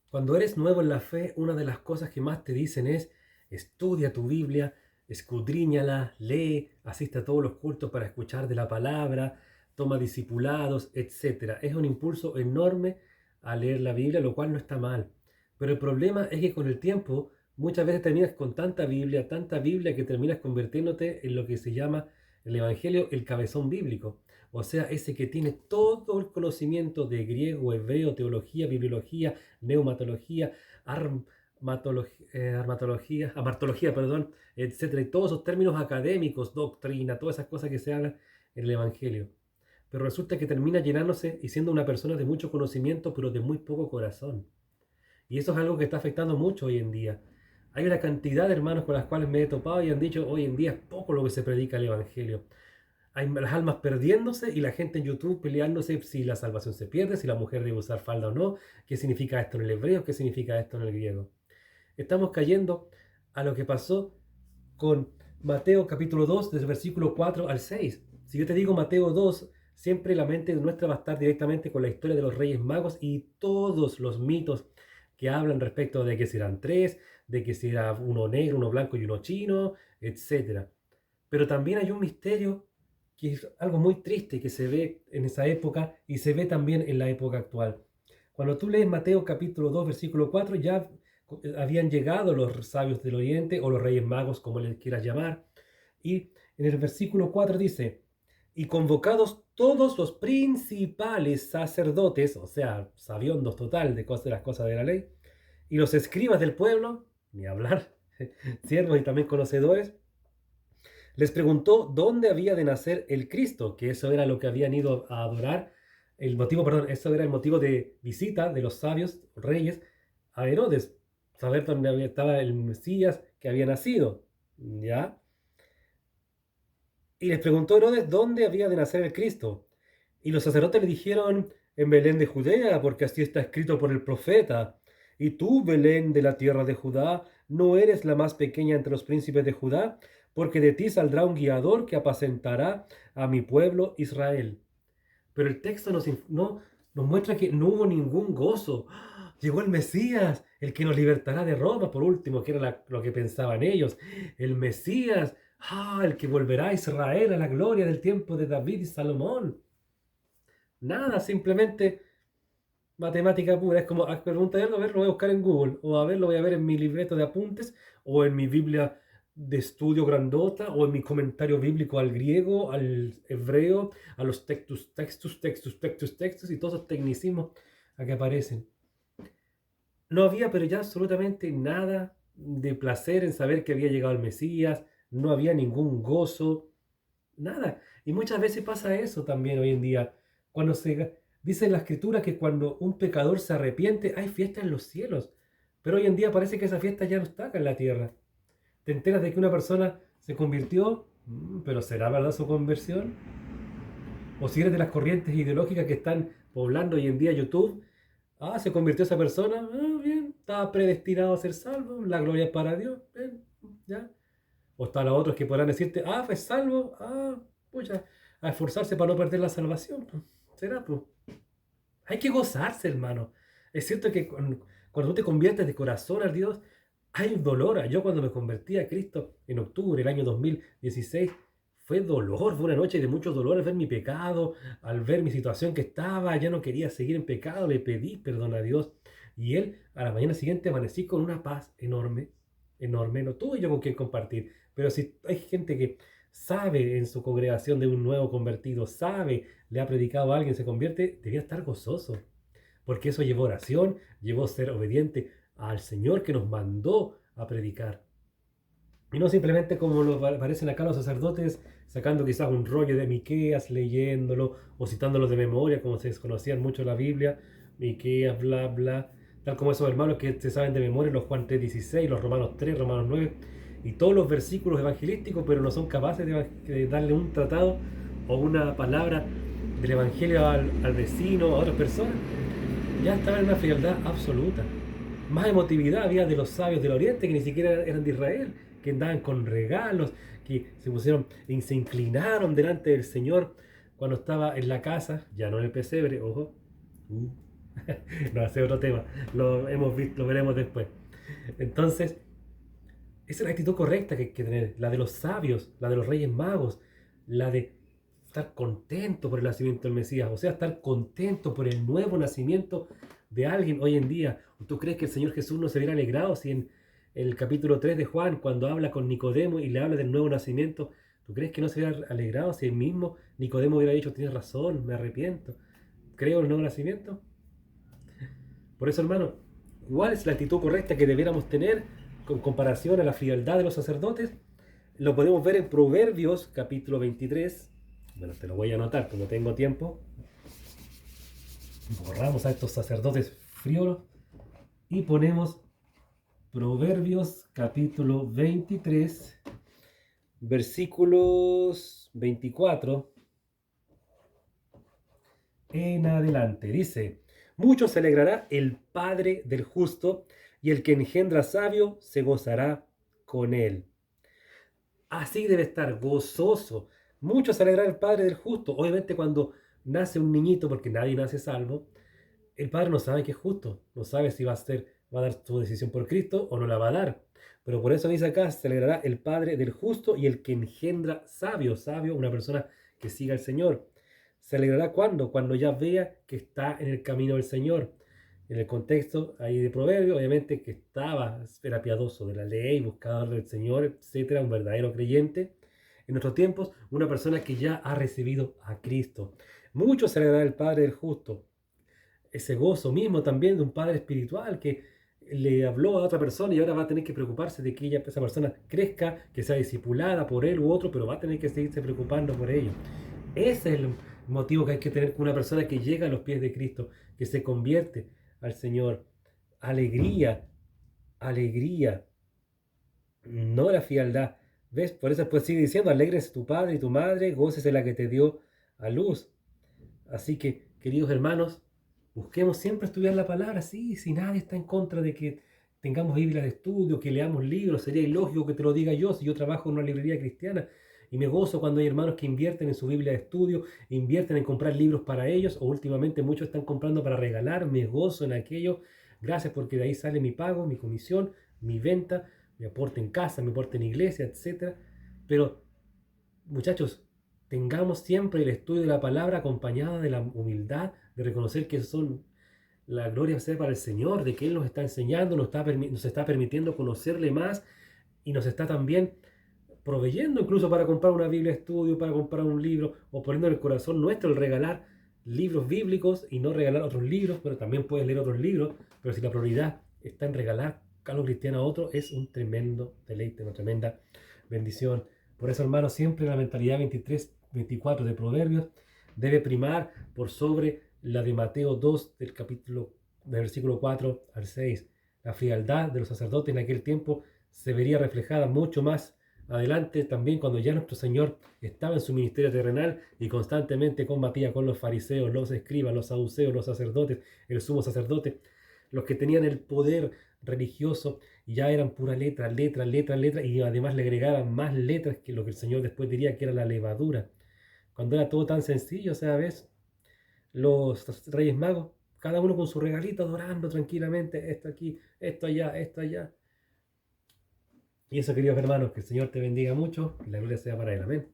Cuando eres nuevo en la fe, una de las cosas que más te dicen es: estudia tu Biblia, escudriñala, lee, asiste a todos los cultos para escuchar de la palabra, toma discipulados, etcétera. Es un impulso enorme a leer la Biblia, lo cual no está mal. Pero el problema es que con el tiempo muchas veces terminas con tanta Biblia que terminas convirtiéndote en lo que se llama el Evangelio el cabezón bíblico. O sea, ese que tiene todo el conocimiento de griego, hebreo, teología, bibliología, neumatología, amartología, perdón, etcétera, y todos esos términos académicos, doctrina, todas esas cosas que se hablan en el Evangelio. Pero resulta que termina llenándose y siendo una persona de mucho conocimiento, pero de muy poco corazón. Y eso es algo que está afectando mucho hoy en día. Hay una cantidad de hermanos con las cuales me he topado y han dicho: hoy en día es poco lo que se predica el Evangelio. Hay las almas perdiéndose y la gente en YouTube peleándose si la salvación se pierde, si la mujer debe usar falda o no, qué significa esto en el hebreo, qué significa esto en el griego. Estamos cayendo a lo que pasó con Mateo capítulo 2, desde el versículo 4 al 6. Si yo te digo Mateo 2, siempre la mente nuestra va a estar directamente con la historia de los Reyes Magos y todos los mitos que hablan respecto de que serán tres, de que será uno negro, uno blanco y uno chino, etcétera. Pero también hay un misterio que es algo muy triste que se ve en esa época y se ve también en la época actual. Cuando tú lees Mateo capítulo 2 versículo 4, ya habían llegado los sabios del oriente o los reyes magos, como les quieras llamar. Y en el versículo 4 dice: y convocados todos los principales sacerdotes, o sea, sabiondos total de las cosas de la ley, y los escribas del pueblo, ni hablar, siervos y también conocedores, les preguntó dónde había de nacer el Cristo, que eso era lo que habían ido a adorar. El motivo, perdón, eso era el motivo de visita de los sabios reyes a Herodes, saber dónde estaba el Mesías que había nacido. ¿Ya? Y les preguntó Herodes dónde había de nacer el Cristo. Y los sacerdotes le dijeron: en Belén de Judea, porque así está escrito por el profeta. Y tú, Belén de la tierra de Judá, no eres la más pequeña entre los príncipes de Judá, porque de ti saldrá un guiador que apacentará a mi pueblo Israel. Pero el texto nos muestra que no hubo ningún gozo. ¡Ah! Llegó el Mesías, el que nos libertará de Roma, por último, que era lo que pensaban ellos. El Mesías, el que volverá a Israel a la gloria del tiempo de David y Salomón. Nada, simplemente matemática pura. Es como: pregunta, a ver, lo voy a buscar en Google, o a ver, lo voy a ver en mi libreto de apuntes, o en mi Biblia de estudio grandota, o en mi comentario bíblico al griego, al hebreo, a los textos, y todos esos tecnicismos a que aparecen. No había, pero ya absolutamente nada de placer en saber que había llegado el Mesías, no había ningún gozo, nada. Y muchas veces pasa eso también hoy en día. Cuando dice en la escritura que cuando un pecador se arrepiente, hay fiesta en los cielos. Pero hoy en día parece que esa fiesta ya no está acá en la tierra. Te enteras de que una persona se convirtió, pero ¿será verdad su conversión? O si eres de las corrientes ideológicas que están poblando hoy en día YouTube: se convirtió esa persona, bien, estaba predestinado a ser salvo, la gloria es para Dios, bien, ya. O están los otros que podrán decirte: fue salvo, pucha, a esforzarse para no perder la salvación, pues. ¿Será, pues? Hay que gozarse, hermano. Es cierto que cuando tú te conviertes de corazón a Dios, hay dolor. Yo cuando me convertí a Cristo en octubre del año 2016, fue dolor, fue una noche de mucho dolor al ver mi pecado, al ver mi situación que estaba, ya no quería seguir en pecado, le pedí perdón a Dios. Y Él, a la mañana siguiente, amanecí con una paz enorme, enorme. No tuve yo con quien compartir, pero si hay gente que sabe en su congregación de un nuevo convertido, sabe, le ha predicado a alguien, se convierte, debería estar gozoso, porque eso llevó oración, llevó ser obediente al Señor que nos mandó a predicar. Y no simplemente como lo aparecen acá los sacerdotes, sacando quizás un rollo de Miqueas, leyéndolo o citándolo de memoria, como se desconocían mucho la Biblia, Miqueas, bla, bla, tal como esos hermanos que se saben de memoria los Juan 3:16, los Romanos 3, Romanos 9, y todos los versículos evangelísticos, pero no son capaces de darle un tratado o una palabra del Evangelio al vecino, a otras personas. Ya estaban en una frialdad absoluta. Más emotividad había de los sabios del oriente, que ni siquiera eran de Israel, que andaban con regalos, que se pusieron y se inclinaron delante del Señor cuando estaba en la casa, ya no en el pesebre, ojo. Uh. No, ese es otro tema. Lo hemos visto, lo veremos después. Entonces, esa es la actitud correcta que hay que tener, la de los sabios, la de los reyes magos, la de estar contento por el nacimiento del Mesías, o sea, estar contento por el nuevo nacimiento de alguien hoy en día. ¿Tú crees que el Señor Jesús no se hubiera alegrado si en el capítulo 3 de Juan, cuando habla con Nicodemo y le habla del nuevo nacimiento, tú crees que no se hubiera alegrado si el mismo Nicodemo hubiera dicho, tienes razón, me arrepiento, creo en el nuevo nacimiento? Por eso, hermano, ¿cuál es la actitud correcta que debiéramos tener con comparación a la frialdad de los sacerdotes? Lo podemos ver en Proverbios capítulo 23. Bueno, te lo voy a anotar, como tengo tiempo. Borramos a estos sacerdotes frívolos y ponemos Proverbios capítulo 23, versículos 24 en adelante. Dice, mucho se alegrará el Padre del justo, y el que engendra sabio se gozará con él. Así debe estar, gozoso. Mucho se alegrará el Padre del justo. Obviamente cuando nace un niñito, porque nadie nace salvo, el Padre no sabe que es justo, no sabe si va a dar su decisión por Cristo o no la va a dar. Pero por eso dice acá, se alegrará el Padre del justo y el que engendra sabio, sabio, una persona que siga al Señor. ¿Se alegrará cuándo? Cuando ya vea que está en el camino del Señor. En el contexto ahí de Proverbio, obviamente que era piadoso de la ley, buscador del Señor, etcétera, un verdadero creyente. En nuestros tiempos, una persona que ya ha recibido a Cristo. Mucho se alegrará el Padre del justo. Ese gozo mismo también de un padre espiritual que le habló a otra persona y ahora va a tener que preocuparse de que esa persona crezca, que sea discipulada por él u otro, pero va a tener que seguirse preocupando por ello. Ese es el motivo que hay que tener con una persona que llega a los pies de Cristo, que se convierte al Señor. Alegría, alegría, no la frialdad. ¿Ves? Por eso pues sigue diciendo, alegres tu padre y tu madre, gócese la que te dio a luz. Así que, queridos hermanos, busquemos siempre estudiar la palabra, sí, si nadie está en contra de que tengamos Biblia de estudio, que leamos libros, sería ilógico que te lo diga yo si yo trabajo en una librería cristiana y me gozo cuando hay hermanos que invierten en su Biblia de estudio, invierten en comprar libros para ellos, o últimamente muchos están comprando para regalar, me gozo en aquello, gracias porque de ahí sale mi pago, mi comisión, mi venta, mi aporte en casa, mi aporte en iglesia, etc. Pero, muchachos, tengamos siempre el estudio de la palabra acompañada de la humildad, de reconocer que son la gloria sea para el Señor, de que Él nos está enseñando, nos está permitiendo conocerle más y nos está también proveyendo incluso para comprar una Biblia de estudio, para comprar un libro o poniendo en el corazón nuestro el regalar libros bíblicos y no regalar otros libros, pero también puedes leer otros libros, pero si la prioridad está en regalar algo cristiano a otro, es un tremendo deleite, una tremenda bendición. Por eso, hermano, siempre la mentalidad 23-24 de Proverbios debe primar por sobre la de Mateo 2, del versículo 4 al 6. La frialdad de los sacerdotes en aquel tiempo se vería reflejada mucho más adelante también cuando ya nuestro Señor estaba en su ministerio terrenal y constantemente combatía con los fariseos, los escribas, los saduceos, los sacerdotes, el sumo sacerdote, los que tenían el poder religioso ya eran pura letra, letra, letra, letra, y además le agregaban más letras que lo que el Señor después diría que era la levadura. Cuando era todo tan sencillo, o sea, ves, los reyes magos, cada uno con su regalito, adorando tranquilamente, esto aquí, esto allá, esto allá. Y eso, queridos hermanos, que el Señor te bendiga mucho, que la gloria sea para Él. Amén.